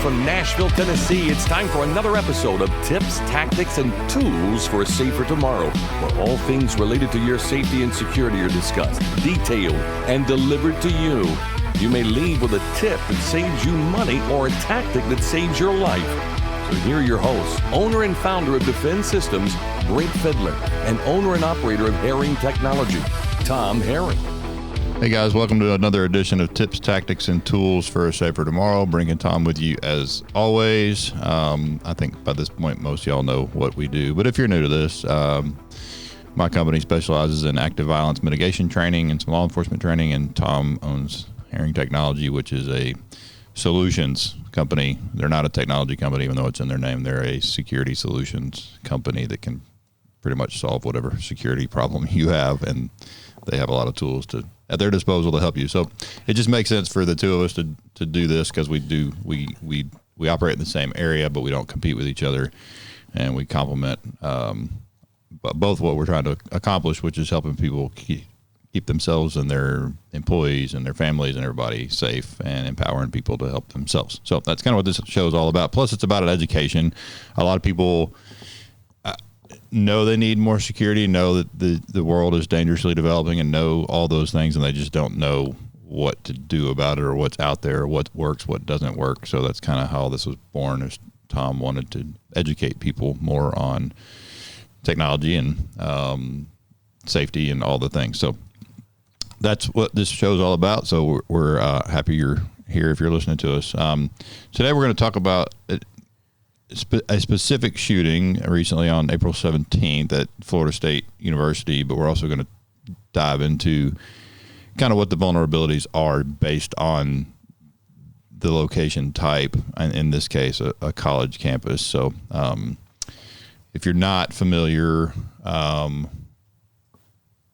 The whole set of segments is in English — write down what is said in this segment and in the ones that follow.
from Nashville, Tennessee. It's time for another episode of Tips, Tactics, and Tools for a Safer Tomorrow, where all things related to your safety and security are discussed, detailed, and delivered to you. You may leave with a tip that saves you money or a tactic that saves your life. So here are your hosts, owner and founder of Defend Systems, Brink Fiddler, and owner and operator of Herring Technology, Tom Herring. Hey guys, welcome to another edition of Tips, Tactics, and Tools for a Safer Tomorrow. Brink and Tom with you as always. I think by this point most of y'all know what we do, but if you're new to this, my company specializes in active violence mitigation training and some law enforcement training, and Tom owns Herring Technology, which is a solutions company. They're not a technology company, even though it's in their name. They're a security solutions company that can pretty much solve whatever security problem you have, and they have a lot of tools at their disposal to help you. So it just makes sense for the two of us to do this, because we operate in the same area, but we don't compete with each other, and we complement both what we're trying to accomplish, which is helping people keep themselves and their employees and their families and everybody safe, and empowering people to help themselves. So that's kind of what this show is all about. Plus, it's about education. A lot of people know they need more security, know that the world is dangerously developing, and know all those things, and they just don't know what to do about it, or what's out there, or what works, what doesn't work. So that's kind of how this was born, as Tom wanted to educate people more on technology and safety and all the things. So that's what this show is all about. So we're happy you're here if you're listening to us. Today we're going to talk about a specific shooting recently on April 17th at Florida State University, but we're also going to dive into kind of what the vulnerabilities are based on the location type, and in this case, a college campus. So if you're not familiar,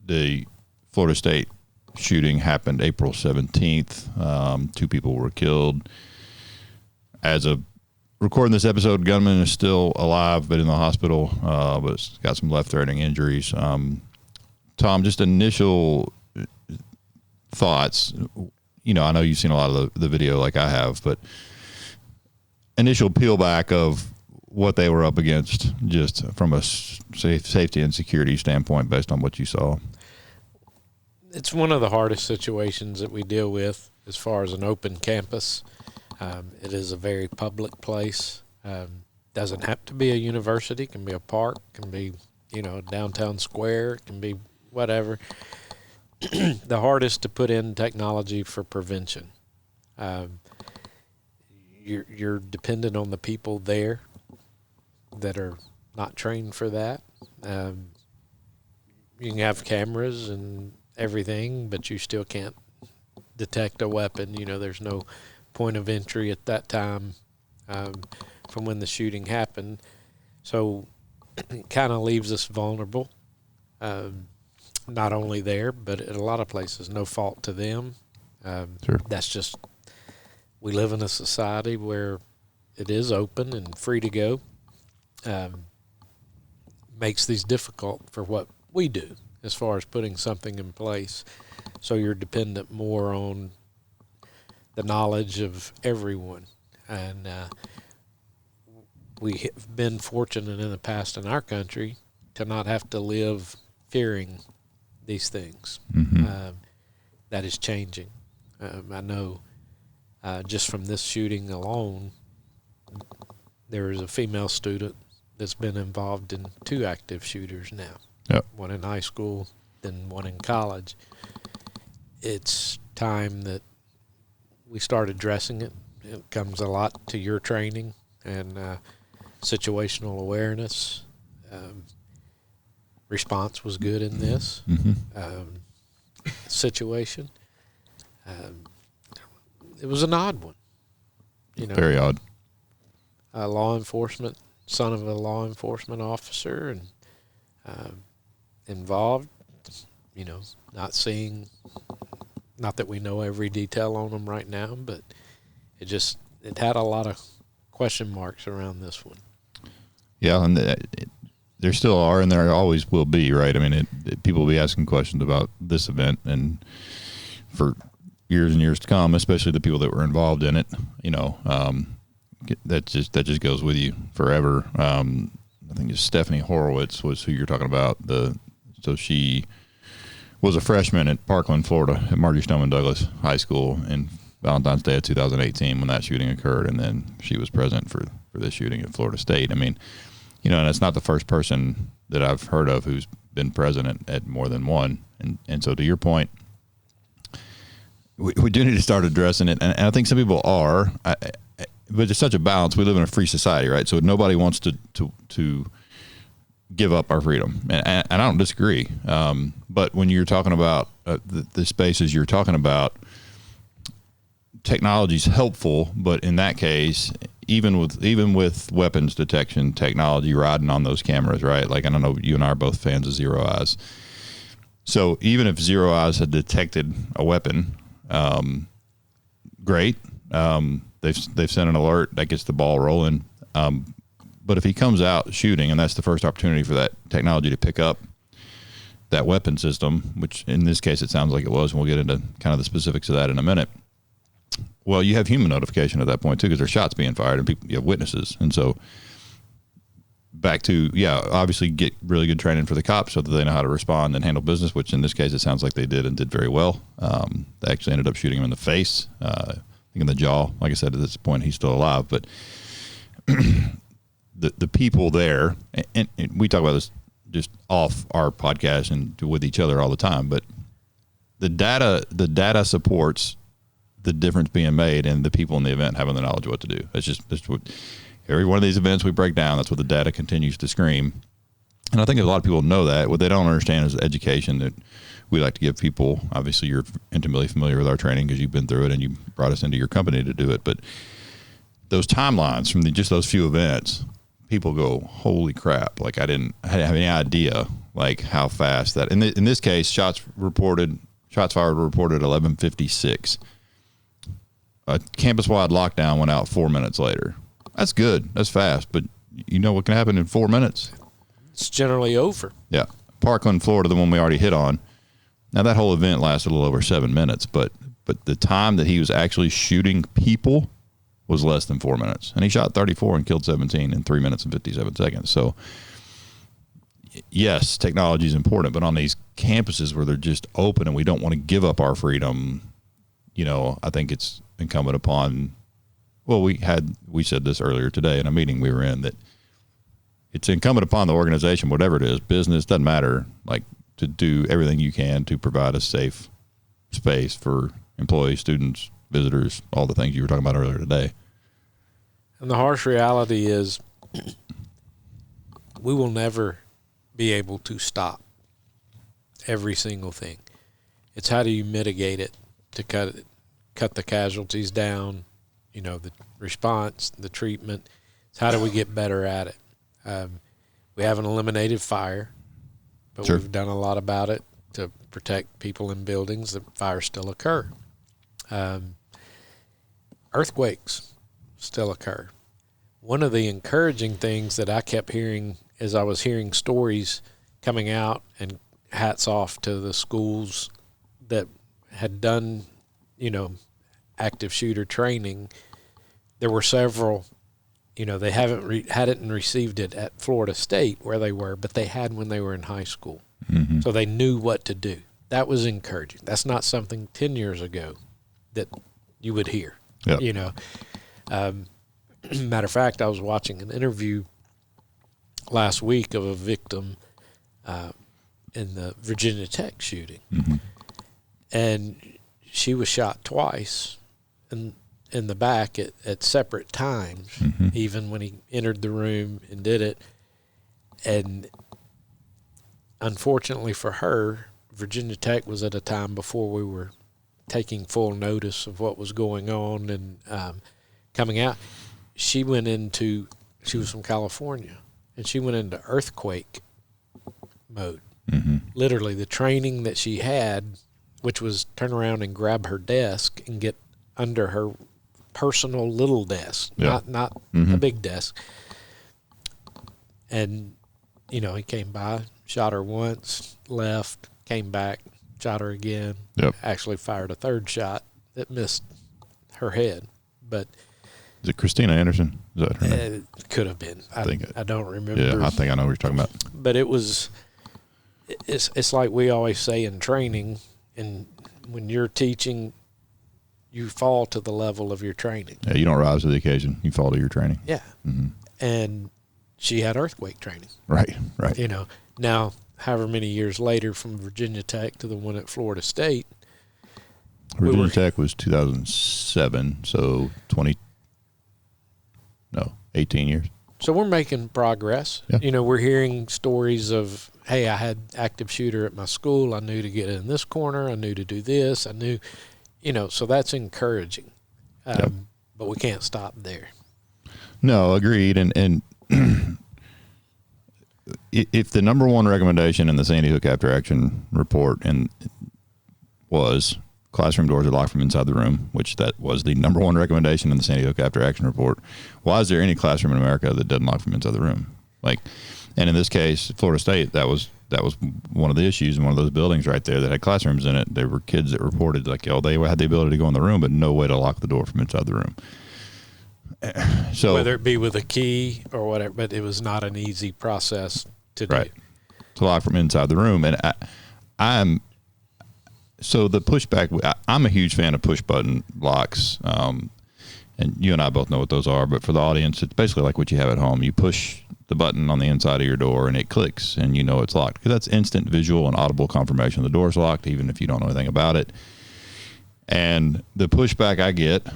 the Florida State shooting happened April 17th. 2 people were killed. As of recording this episode, gunman is still alive but in the hospital, but it's got some life-threatening injuries. Tom, just initial thoughts. You know, I know you've seen a lot of the video like I have, but initial peel back of what they were up against, just from a safety and security standpoint, based on what you saw. It's one of the hardest situations that we deal with as far as an open campus. It is a very public place. Doesn't have to be a university. It can be a park. It can be, a downtown square. It can be whatever. The hardest to put in technology for prevention. You're dependent on the people there that are not trained for that. You can have cameras and everything, but you still can't detect a weapon. There's no point of entry at that time from when the shooting happened. So it kind of leaves us vulnerable, not only there, but at a lot of places. No fault to them. Sure. That's just, we live in a society where it is open and free to go. Makes these difficult for what we do as far as putting something in place. So you're dependent more on the knowledge of everyone. And we have been fortunate in the past in our country to not have to live fearing these things. Mm-hmm. That is changing. I know just from this shooting alone, there is a female student that's been involved in 2 active shooters now. Yep. One in high school, then one in college. It's time that we start addressing it. It comes a lot to your training and situational awareness. Response was good in this situation. It was an odd one. Very odd. Son of a law enforcement officer, and involved, not that we know every detail on them right now, but it had a lot of question marks around this one. Yeah, and there still are, and there always will be, right? I mean, people will be asking questions about this event, and for years and years to come, especially the people that were involved in it, that just goes with you forever. I think it's Stephanie Horowitz was who you're talking about. So she was a freshman at Parkland, Florida, at Marjorie Stoneman Douglas High School in Valentine's Day of 2018 when that shooting occurred, and then she was present for this shooting at Florida State. I mean, and it's not the first person that I've heard of who's been present at more than one. And so to your point, we do need to start addressing it, and I think some people are. But it's such a balance. We live in a free society, right? So nobody wants to give up our freedom, and I don't disagree. But when you're talking about the spaces you're talking about, technology is helpful, but in that case, even with weapons detection technology riding on those cameras, right? Like, I don't know, you and I are both fans of Zero Eyes. So even if Zero Eyes had detected a weapon, great. They've sent an alert that gets the ball rolling. But if he comes out shooting, and that's the first opportunity for that technology to pick up that weapon system, which in this case it sounds like it was, and we'll get into kind of the specifics of that in a minute. Well, you have human notification at that point too, because there's shots being fired and you have witnesses. And so back to, obviously get really good training for the cops so that they know how to respond and handle business, which in this case it sounds like they did and did very well. They actually ended up shooting him in the face, I think in the jaw. Like I said, at this point he's still alive, but the people there, and we talk about this just off our podcast and with each other all the time, but the data supports the difference being made and the people in the event having the knowledge of what to do. That's what every one of these events we break down, that's what the data continues to scream. And I think a lot of people know that. What they don't understand is the education that we like to give people. Obviously, you're intimately familiar with our training because you've been through it and you brought us into your company to do it. But those timelines from just those few events, people go, holy crap. Like, I didn't have any idea like how fast that, in this case, shots fired reported 11:56. A campus-wide lockdown went out 4 minutes later. That's good. That's fast. But you know what can happen in 4 minutes? It's generally over. Yeah. Parkland, Florida, the one we already hit on. Now, that whole event lasted a little over 7 minutes, but the time that he was actually shooting people was less than 4 minutes. And he shot 34 and killed 17 in 3 minutes and 57 seconds. So, yes, technology is important, but on these campuses where they're just open and we don't want to give up our freedom, I think it's incumbent upon, we said this earlier today in a meeting we were in, that it's incumbent upon the organization, whatever it is, business, doesn't matter, like, to do everything you can to provide a safe space for employees, students, visitors, all the things you were talking about earlier today. And the harsh reality is we will never be able to stop every single thing. It's how do you mitigate it to cut the casualties down, the response, the treatment. It's how do we get better at it? We haven't eliminated fire, but Sure. We've done a lot about it to protect people in buildings that fires still occur. Earthquakes still occur. One of the encouraging things that I kept hearing as I was hearing stories coming out, and hats off to the schools that had done, active shooter training. There were several, they hadn't received it at Florida State where they were, but they had when they were in high school. Mm-hmm. So they knew what to do. That was encouraging. That's not something 10 years ago that you would hear. Yep. Matter of fact, I was watching an interview last week of a victim in the Virginia Tech shooting. Mm-hmm. And she was shot twice in the back at separate times, mm-hmm. even when he entered the room and did it. And unfortunately for her, Virginia Tech was at a time before we were taking full notice of what was going on and coming out. She was from California, and she went into earthquake mode. Mm-hmm. Literally, the training that she had, which was turn around and grab her desk and get under her personal little desk, not mm-hmm. a big desk. And, he came by, shot her once, left, came back, shot her again, actually fired a third shot that missed her head. But Is it Christina Anderson? Is that her name? It could have been. I don't remember. Yeah, I think I know what you're talking about. But it's like we always say in training, and when you're teaching, you fall to the level of your training. Yeah, you don't rise to the occasion. You fall to your training. Yeah. Mm-hmm. And she had earthquake training. Right. Now, however many years later from Virginia Tech to the one at Florida State. Virginia Tech was 2007, so 18 years. So we're making progress. Yeah. We're hearing stories of, hey, I had active shooter at my school. I knew to get in this corner. I knew to do this. I knew, so that's encouraging. But we can't stop there. No, agreed. And if the number one recommendation in the Sandy Hook After Action report was classroom doors are locked from inside the room, which that was the number one recommendation in the Sandy Hook After Action report, why is there any classroom in America that doesn't lock from inside the room? And in this case, Florida State, that was one of the issues in one of those buildings right there that had classrooms in it. There were kids that reported they had the ability to go in the room, but no way to lock the door from inside the room. So whether it be with a key or whatever, but it was not an easy process to do. Right. To lock from inside the room. And so the pushback, I'm a huge fan of push button locks. And you and I both know what those are, but for the audience, it's basically like what you have at home. You push the button on the inside of your door and it clicks and you know it's locked, because that's instant visual and audible confirmation the door's locked, even if you don't know anything about it. And the pushback I get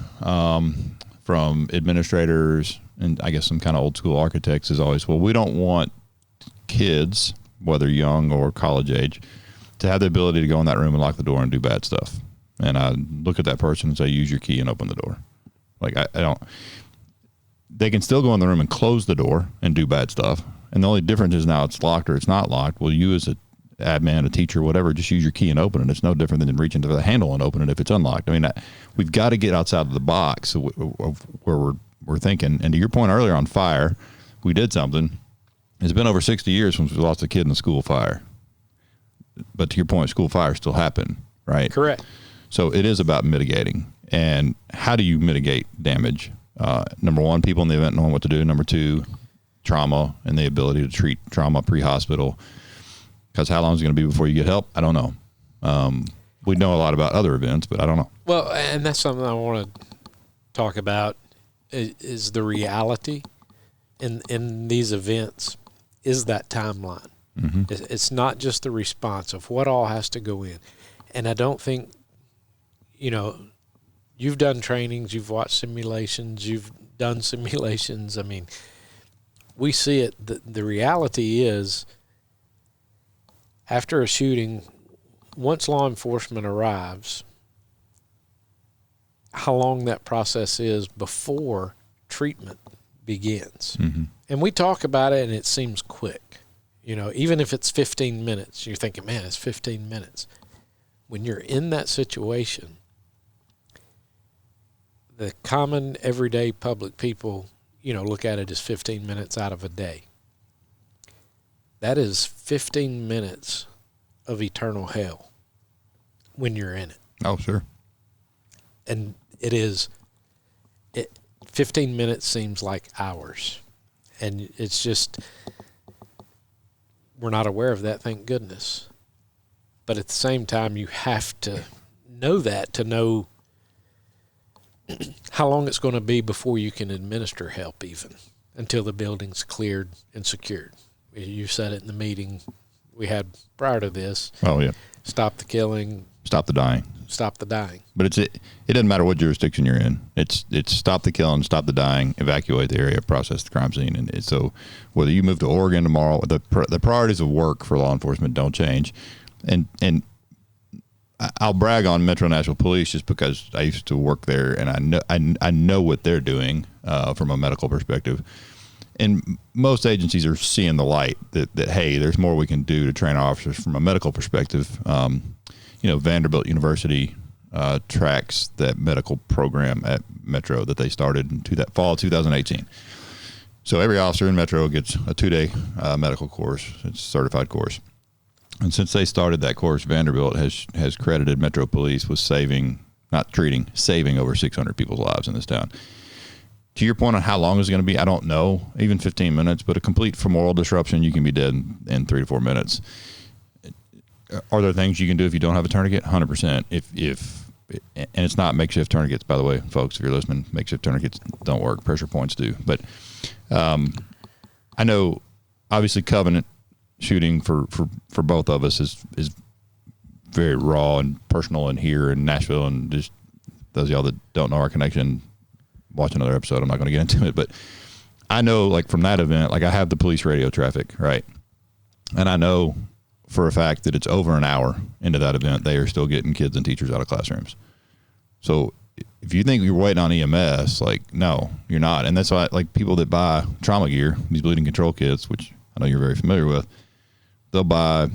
from administrators and I guess some kind of old school architects is always, well, we don't want kids, whether young or college age, to have the ability to go in that room and lock the door and do bad stuff. And I look at that person and say, use your key and open the door. I don't, they can still go in the room and close the door and do bad stuff. And the only difference is now it's locked or it's not locked. Well, you as a admin, a teacher, whatever, just use your key and open it. It's no different than reaching to the handle and open it if it's unlocked. I mean, we've got to get outside of the box of where we're thinking. And to your point earlier on fire, we did something. It's been over 60 years since we lost a kid in a school fire. But to your point, school fires still happen, right? Correct. So it is about mitigating. And how do you mitigate damage? Number one, people in the event knowing what to do. Number two, trauma and the ability to treat trauma pre-hospital. Because how long is it going to be before you get help? I don't know. We know a lot about other events, but I don't know. Well, and that's something I want to talk about is the reality in these events is that timeline. Mm-hmm. It's not just the response of what all has to go in. And I don't think, you've done trainings, you've watched simulations, you've done simulations. I mean, we see it. The reality is, after a shooting, once law enforcement arrives, how long that process is before treatment begins. Mm-hmm. And we talk about it and it seems quick. Even if it's 15 minutes, you're thinking, man, it's 15 minutes. When you're in that situation, the common everyday public people, look at it as 15 minutes out of a day. That is 15 minutes of eternal hell when you're in it. Oh, sure. And 15 minutes seems like hours. And it's just, we're not aware of that, thank goodness. But at the same time, you have to know that to know how long it's going to be before you can administer help even, until the building's cleared and secured. You said it in the meeting we had prior to this. Oh, yeah. Stop the killing. Stop the dying. Stop the dying. But it doesn't matter what jurisdiction you're in. It's stop the killing, stop the dying, evacuate the area, process the crime scene. And so whether you move to Oregon tomorrow, the priorities of work for law enforcement don't change. And I'll brag on Metro Nashville Police just because I used to work there and I know what they're doing from a medical perspective. And most agencies are seeing the light that hey, there's more we can do to train our officers from a medical perspective. Vanderbilt University tracks that medical program at Metro that they started in fall of 2018. So every officer in Metro gets a 2-day medical course. It's a certified course. And since they started that course, Vanderbilt has credited Metro Police with saving over 600 people's lives in this town. to your point on how long it's going to be, I don't know, even 15 minutes, but a complete femoral disruption, you can be dead in 3 to 4 minutes. Are there things you can do if you don't have a tourniquet? 100%. And it's not makeshift tourniquets, by the way, folks, if you're listening, makeshift tourniquets don't work. Pressure points do. But I know, obviously, covenant shooting for both of us is very raw and personal, and here in Nashville, and just those of y'all that don't know our connection, watch another episode. I'm not going to get into it, but I know, like, from that event, like, I have the police radio traffic, right? And I know for a fact that it's over an hour into that event, they are still getting kids and teachers out of classrooms. So if you think you're waiting on EMS, like, no, you're not. And that's why, like, people that buy trauma gear, these bleeding control kits, which I know you're very familiar with, they'll buy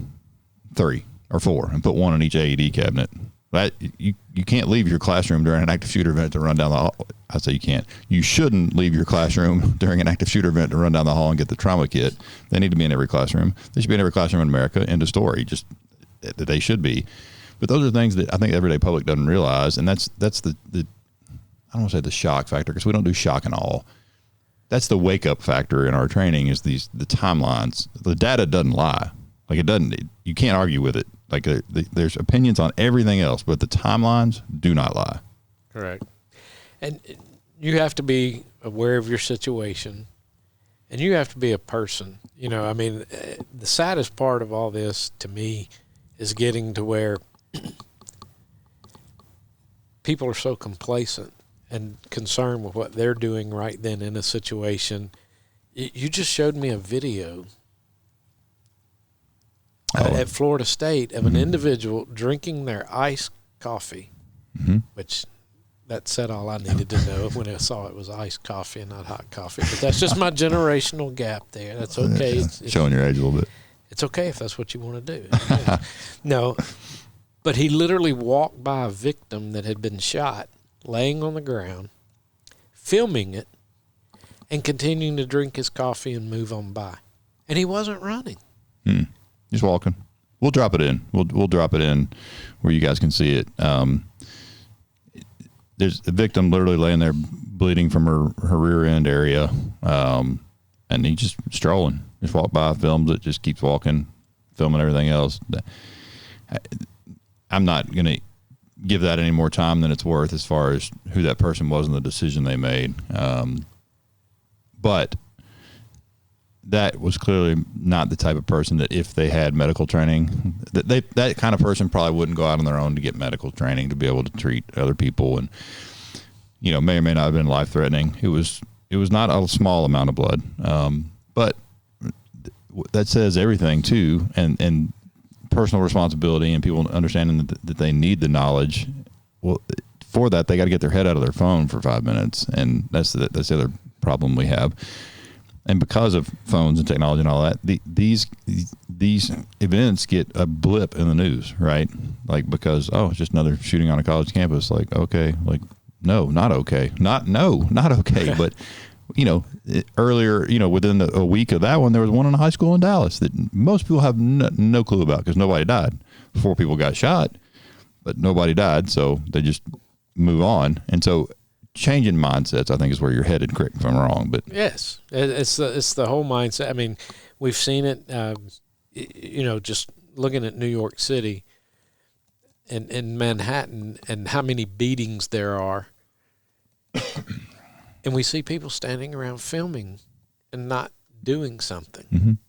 3 or 4 and put one in each AED cabinet. That you can't leave your classroom during an active shooter event to run down the hall. I say you can't. You shouldn't leave your classroom during an active shooter event to run down the hall and get the trauma kit. They need to be in every classroom. They should be in every classroom in America. End of story. Just that they should be. But those are things that I think the everyday public doesn't realize, and that's the I don't want to say the shock factor, because we don't do shock and awe. That's the wake up factor in our training, is the timelines. The data doesn't lie. Like, it doesn't. You can't argue with it. Like, there's opinions on everything else, but the timelines do not lie. Correct. And you have to be aware of your situation, and you have to be a person. You know, I mean, the saddest part of all this to me is getting to where people are so complacent and concerned with what they're doing right then in a situation. You just showed me a video at Florida State of an individual drinking their iced coffee, which that said all I needed to know when I saw it was iced coffee and not hot coffee. But that's just my generational gap there. That's okay. It's showing your age a little bit. It's okay if that's what you want to do. No, but he literally walked by a victim that had been shot, laying on the ground, filming it, and continuing to drink his coffee and move on by. And he wasn't running. Just walking. We'll drop it in. We'll drop it in where you guys can see it. There's a victim literally laying there bleeding from her rear end area, and he just strolling. Just walked by, films it, just keeps walking, filming everything else. I'm not going to give that any more time than it's worth as far as who that person was and the decision they made. But that was clearly not the type of person that, if they had medical training, that kind of person probably wouldn't go out on their own to get medical training to be able to treat other people, and, you know, may or may not have been life threatening. It was not a small amount of blood, but that says everything too, and personal responsibility and people understanding that they need the knowledge. Well, for that, they got to get their head out of their phone for 5 minutes, and that's the other problem we have. And because of phones and technology and all that, these events get a blip in the news, right? Like, because, it's just another shooting on a college campus. Like, okay, like, no, not okay. Not okay. But, you know, earlier, you know, within a week of that one, there was one in a high school in Dallas that most people have no clue about, because nobody died. 4 people got shot, but nobody died, so they just move on. And so changing mindsets, I think, is where you're headed. Correct me if I'm wrong, but yes, it's the whole mindset. I mean, we've seen it. You know, just looking at New York City and Manhattan, and how many beatings there are, and we see people standing around filming and not doing something.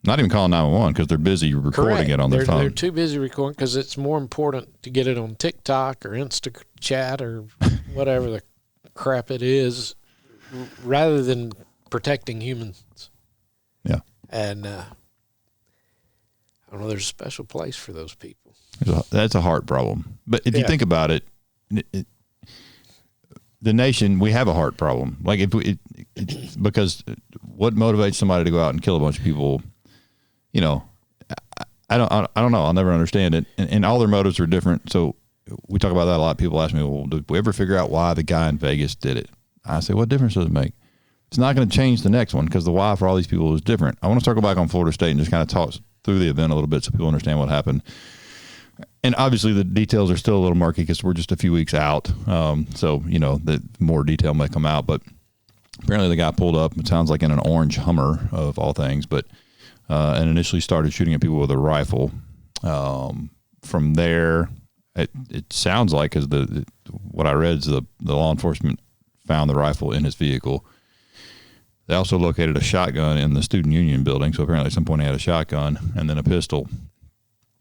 Not even calling 911 because they're busy recording Correct. it on their phone. They're too busy recording because it's more important to get it on TikTok or InstaChat or whatever the crap it is, rather than protecting humans. Yeah. And I don't know, there's a special place for those people. That's a heart problem. But if you think about it, the nation, we have a heart problem. Like, because what motivates somebody to go out and kill a bunch of people? You know, I don't know. I'll never understand it. And all their motives are different. So we talk about that a lot. People ask me, well, did we ever figure out why the guy in Vegas did it? I say, what difference does it make? It's not going to change the next one, because the why for all these people is different. I want to circle back on Florida State and just kind of talk through the event a little bit so people understand what happened. And obviously the details are still a little murky because we're just a few weeks out. So, you know, the more detail may come out. But Apparently the guy pulled up, it sounds like in an orange Hummer of all things, but and initially started shooting at people with a rifle. From there, it sounds like, because what I read is the law enforcement found the rifle in his vehicle. They also located a shotgun in the student union building, so apparently at some point he had a shotgun and then a pistol.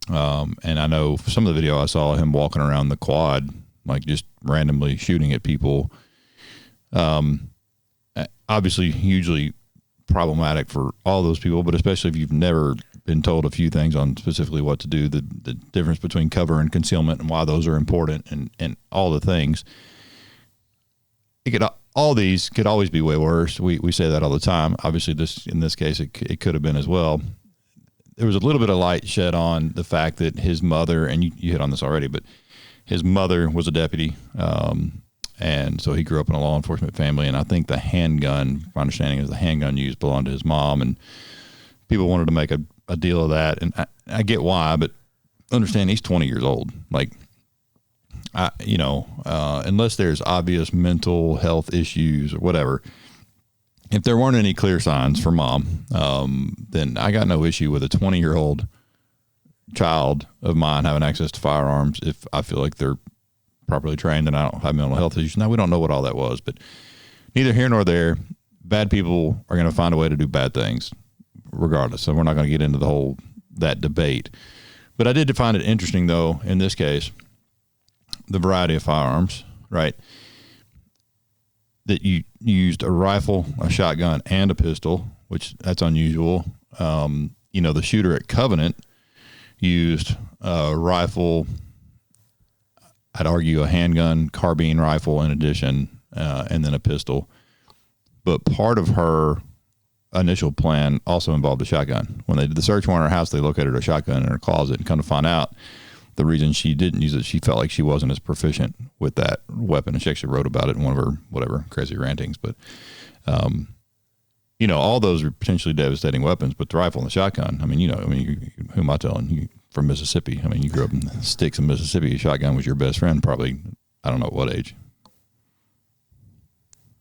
And I know some of the video I saw him walking around the quad, like just randomly shooting at people. Obviously hugely problematic for all those people, but especially if you've never been told a few things on specifically what to do, the difference between cover and concealment and why those are important, and all the things. All these could always be way worse. We say that all the time. Obviously, in this case, it could have been as well. There was a little bit of light shed on the fact that his mother, and you hit on this already, but his mother was a deputy, and so he grew up in a law enforcement family. And I think the handgun, my understanding is the handgun used belonged to his mom, and people wanted to make a deal of that. And I get why, but understand he's 20 years old. Like, unless there's obvious mental health issues or whatever, if there weren't any clear signs for mom, then I got no issue with a 20-year-old child of mine having access to firearms if I feel like they're properly trained and I don't have mental health issues. Now, we don't know what all that was, but neither here nor there. Bad people are going to find a way to do bad things regardless. So we're not going to get into that debate. But I did find it interesting, though, in this case, the variety of firearms, right? That you used a rifle, a shotgun, and a pistol, which that's unusual. The shooter at Covenant used a rifle, I'd argue a handgun, carbine rifle in addition, and then a pistol. But part of her initial plan also involved a shotgun. When they did the search warrant at her house, they located a shotgun in her closet, and come to find out, the reason she didn't use it, she felt like she wasn't as proficient with that weapon. And she actually wrote about it in one of her whatever crazy rantings. But, all those are potentially devastating weapons. But the rifle and the shotgun, who am I telling you from Mississippi? I mean, you grew up in the sticks in Mississippi. A shotgun was your best friend, probably. I don't know at what age.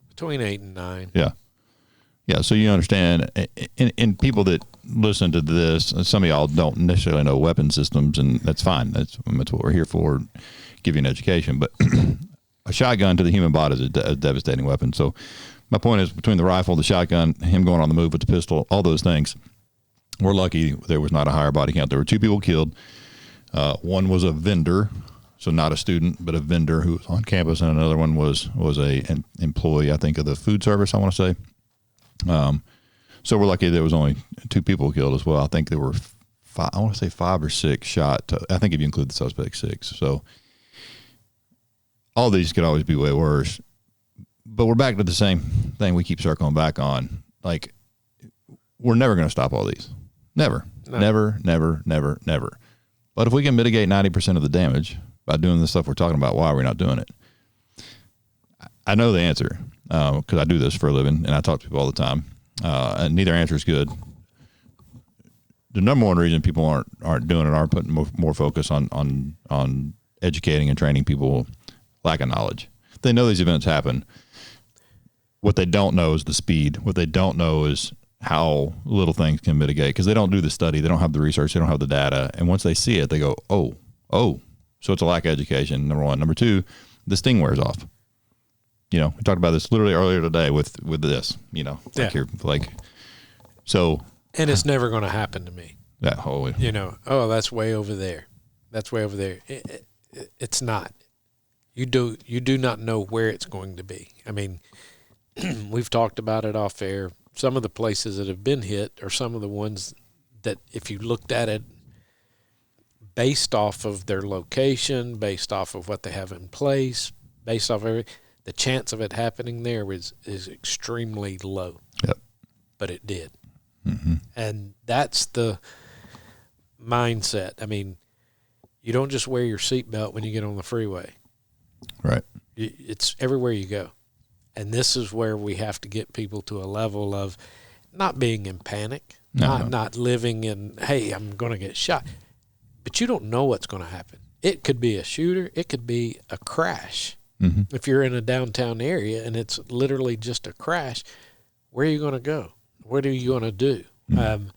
Between 8 and 9. Yeah. Yeah, so you understand, and people that listen to this, some of y'all don't necessarily know weapon systems, and that's fine. That's what we're here for, give you an education. But a shotgun to the human body is a devastating weapon. So my point is, between the rifle, the shotgun, him going on the move with the pistol, all those things, we're lucky there was not a higher body count. There were 2 people killed. One was a vendor, so not a student, but a vendor who was on campus, and another one was an employee, I think, of the food service, I want to say. So we're lucky there was only 2 people killed as well. I think there were 5 or 6 shot. I think if you include the suspect, 6. So all these could always be way worse. But we're back to the same thing we keep circling back on. Like, we're never going to stop all these. Never. No. Never. But if we can mitigate 90% of the damage by doing the stuff we're talking about, why are we not doing it? I know the answer. Because I do this for a living and I talk to people all the time, and neither answer is good. The number one reason people aren't doing it, aren't putting more focus on educating and training people, lack of knowledge. They know these events happen. What they don't know is the speed. What they don't know is how little things can mitigate, because they don't do the study, they don't have the research, they don't have the data, and once they see it, they go, oh. So it's a lack of education, number one. Number two, the sting wears off. We talked about this literally earlier today with this, so. And it's never going to happen to me. Yeah. That's way over there. That's way over there. It's not. You do not know where it's going to be. I mean, we've talked about it off air. Some of the places that have been hit are some of the ones that, if you looked at it based off of their location, based off of what they have in place, based off everything, the chance of it happening there is extremely low. Yep. But it did. Mm-hmm. And that's the mindset. I mean, you don't just wear your seatbelt when you get on the freeway. Right. It's everywhere you go. And this is where we have to get people to a level of not being in panic, not living in, hey, I'm going to get shot. But you don't know what's going to happen. It could be a shooter. It could be a crash. Mm-hmm. If you're in a downtown area and it's literally just a crash, where are you going to go? What are you going to do? Mm-hmm.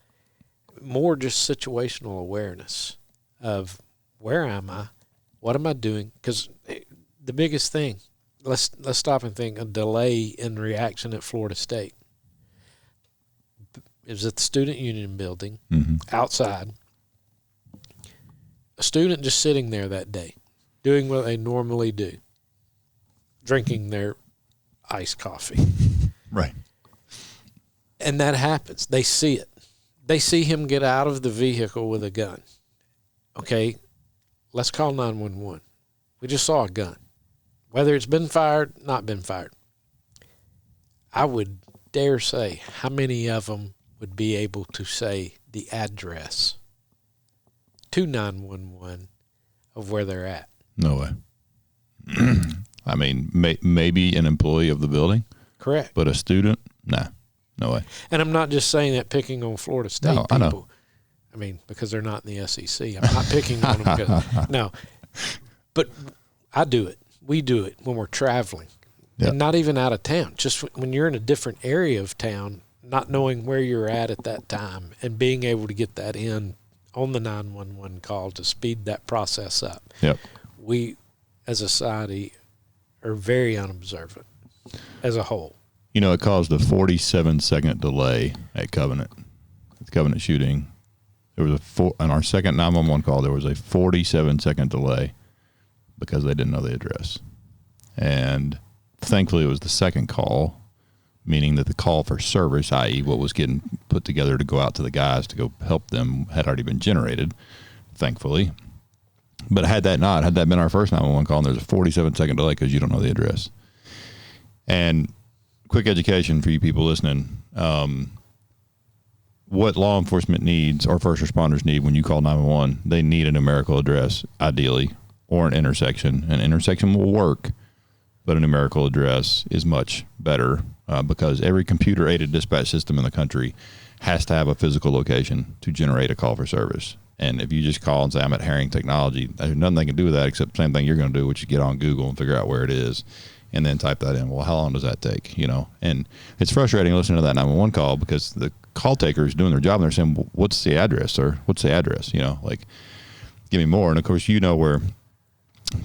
More just situational awareness of where am I? What am I doing? Because the biggest thing, let's stop and think, a delay in reaction at Florida State. It was at the Student Union building, outside. A student just sitting there that day, doing what they normally do, drinking their iced coffee. Right. And that happens. They see it. They see him get out of the vehicle with a gun. Okay, let's call 911. We just saw a gun. Whether it's been fired, not been fired. I would dare say how many of them would be able to say the address to 911 of where they're at. No way. I mean, maybe an employee of the building. Correct. But a student, nah, no way. And I'm not just saying that picking on Florida State people. I know. I mean, because they're not in the SEC. I'm not picking on them because, no. But I do it. We do it when we're traveling. Yep. And not even out of town. Just when you're in a different area of town, not knowing where you're at that time and being able to get that in on the 911 call to speed that process up. Yep. We, as a society, are very unobservant as a whole. You know, it caused a 47-second delay at Covenant. At the Covenant shooting, there was on our second 911 call, there was a 47-second delay because they didn't know the address. And thankfully, it was the second call, meaning that the call for service, i.e. what was getting put together to go out to the guys to go help them, had already been generated, thankfully. But had that been our first 911 call, and there's a 47-second delay because you don't know the address. And quick education for you people listening, what law enforcement needs or first responders need when you call 911, they need a numerical address, ideally, or an intersection. An intersection will work, but a numerical address is much better because every computer-aided dispatch system in the country has to have a physical location to generate a call for service. And if you just call and say, I'm at Herring Technology, there's nothing they can do with that except the same thing you're going to do, which is get on Google and figure out where it is and then type that in. Well, how long does that take? You know, and it's frustrating listening to that 911 call because the call taker is doing their job and they're saying, well, what's the address, sir? What's the address? You know, like, give me more. And of course, you know where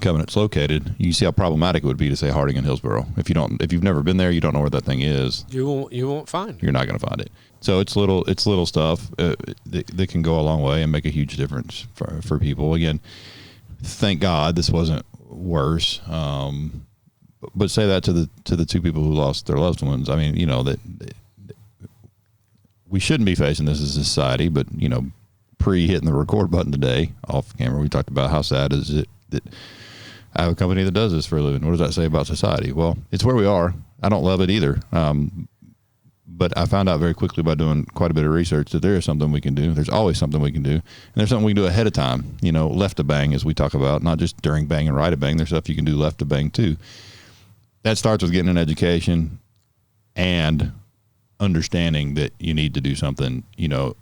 Covenant's located. You see how problematic it would be to say Harding and Hillsborough. If you've never been there, you don't know where that thing is. You won't find it. You're not going to find it. So it's little stuff that can go a long way and make a huge difference for people. Again, thank God this wasn't worse. But say that to the two people who lost their loved ones. I mean, you know, that we shouldn't be facing this as a society, but you know, hitting the record button today off camera, we talked about how sad is it that I have a company that does this for a living. What does that say about society? Well, it's where we are. I don't love it either. But I found out very quickly by doing quite a bit of research that there is something we can do. There's always something we can do. And there's something we can do ahead of time, you know, left to bang, as we talk about, not just during bang and right to bang. There's stuff you can do left to bang too. That starts with getting an education and understanding that you need to do something. You know,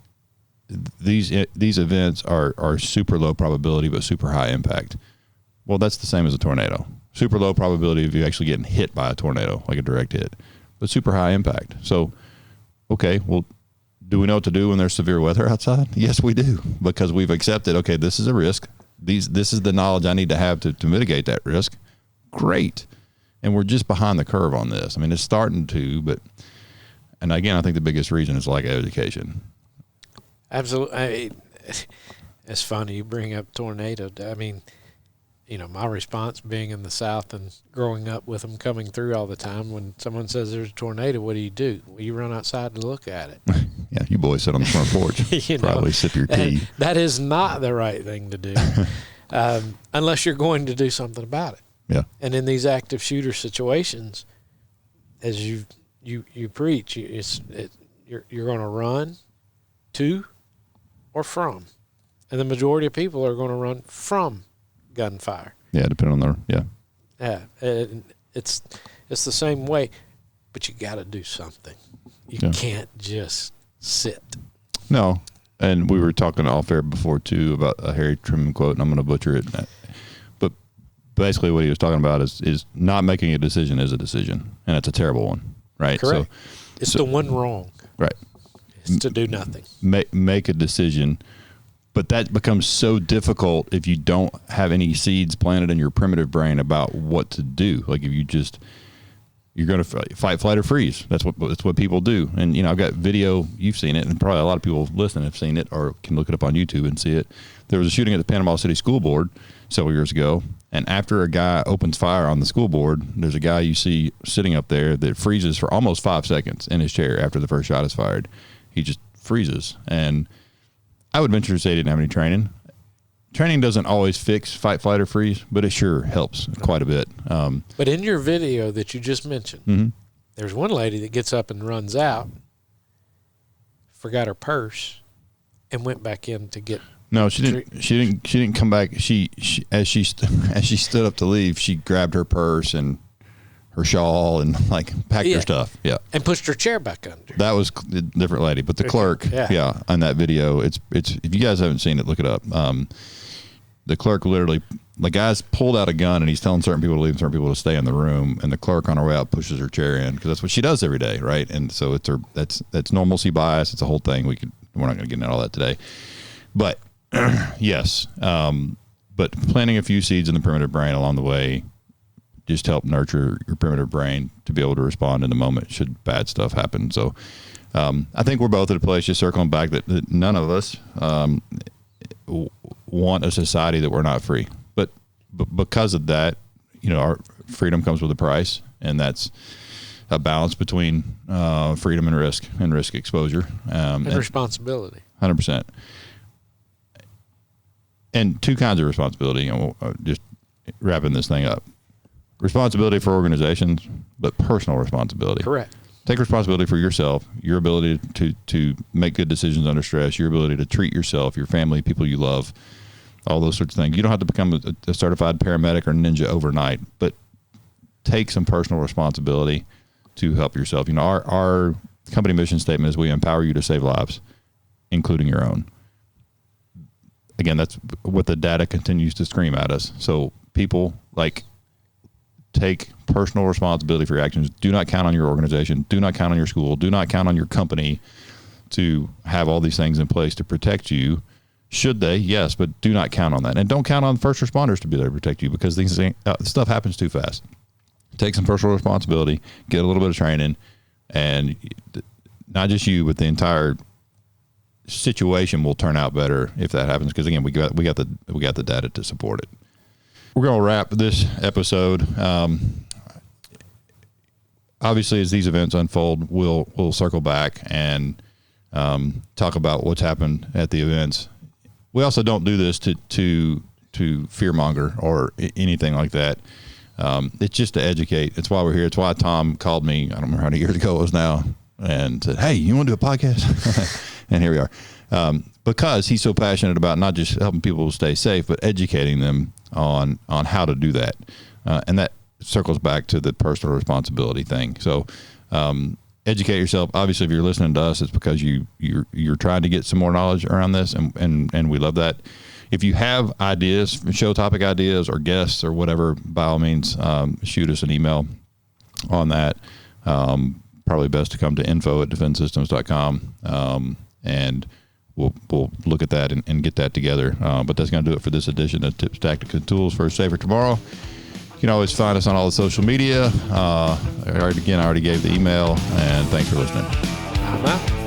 these events are super low probability but super high impact. Well, that's the same as a tornado. Super low probability of you actually getting hit by a tornado, like a direct hit, but super high impact. So, okay, well, do we know what to do when there's severe weather outside? Yes, we do, because we've accepted, okay, this is a risk. This is the knowledge I need to have to mitigate that risk. Great. And we're just behind the curve on this. I mean, it's starting to, and again, I think the biggest reason is lack of education. Absolutely. It's funny you bring up tornado. I mean, you know, my response being in the South and growing up with them coming through all the time, when someone says there's a tornado, what do? Well, you run outside to look at it. Yeah, you boys sit on the front porch. You probably know, sip your tea. That is not the right thing to do unless you're going to do something about it. Yeah. And in these active shooter situations, as you preach, you're going to run to or from. And the majority of people are going to run from gunfire. Yeah, depending on Yeah, it's the same way, but you got to do something. You can't just sit. No, and we were talking off air before too about a Harry Truman quote, and I'm going to butcher it. But basically what he was talking about is not making a decision is a decision, and it's a terrible one, right? Correct. It's the one wrong. Right. It's to do nothing. Make a decision, but that becomes so difficult if you don't have any seeds planted in your primitive brain about what to do. Like if you're going to fight, flight, or freeze. That's what people do. And I've got video. You've seen it, and probably a lot of people listening have seen it, or can look it up on YouTube and see it. There was a shooting at the Panama City School Board several years ago, and after a guy opens fire on the school board, there's a guy you see sitting up there that freezes for almost 5 seconds in his chair after the first shot is fired. He just freezes. And I would venture to say he didn't have any training. Training doesn't always fix fight, flight, or freeze, but it sure helps quite a bit. But in your video that you just mentioned, there's one lady that gets up and runs out, forgot her purse, and went back in to get. No, she didn't come back. She as she stood up to leave, she grabbed her purse and her shawl and packed her stuff. Yeah, and pushed her chair back under. That was a different lady, but the clerk, on that video, it's if you guys haven't seen it, look it up. The clerk literally, the guy's pulled out a gun and he's telling certain people to leave and certain people to stay in the room, and the clerk on her way out pushes her chair in because that's what she does every day, right? And so that's normalcy bias. It's a whole thing. We're not going to get into all that today, but yes, but planting a few seeds in the primitive brain along the way just help nurture your primitive brain to be able to respond in the moment should bad stuff happen. So I think we're both at a place, just circling back, that none of us want a society that we're not free. But because of that, our freedom comes with a price, and that's a balance between freedom and risk exposure. And responsibility. 100%. And two kinds of responsibility, just wrapping this thing up. Responsibility for organizations, but personal responsibility. Correct. Take responsibility for yourself, your ability to make good decisions under stress, your ability to treat yourself, your family, people you love, all those sorts of things. You don't have to become a certified paramedic or ninja overnight, but take some personal responsibility to help yourself. Our company mission statement is we empower you to save lives, including your own. Again, that's what the data continues to scream at us. So people take personal responsibility for your actions. Do not count on your organization. Do not count on your school. Do not count on your company to have all these things in place to protect you. Should they? Yes, but do not count on that. And don't count on first responders to be there to protect you, because stuff happens too fast. Take some personal responsibility, get a little bit of training, and not just you, but the entire situation will turn out better if that happens. Because again, we got the data to support it. We're going to wrap this episode. Obviously, as these events unfold, we'll circle back and talk about what's happened at the events. We also don't do this to fearmonger or anything like that. It's just to educate. It's why we're here. It's why Tom called me, I don't remember how many years ago it was now, and said, "Hey, you want to do a podcast?" And here we are. Because he's so passionate about not just helping people stay safe, but educating them on how to do that. And that circles back to the personal responsibility thing. So educate yourself. Obviously, if you're listening to us, it's because you're trying to get some more knowledge around this, and we love that. If you have ideas, show topic ideas or guests or whatever, by all means, shoot us an email on that. Probably best to come to info@defensesystems.com, and we'll look at that and get that together. But that's going to do it for this edition of Tips, Tactics, and Tools for a Safer Tomorrow. You can always find us on all the social media. I already gave the email, and thanks for listening. I'm out.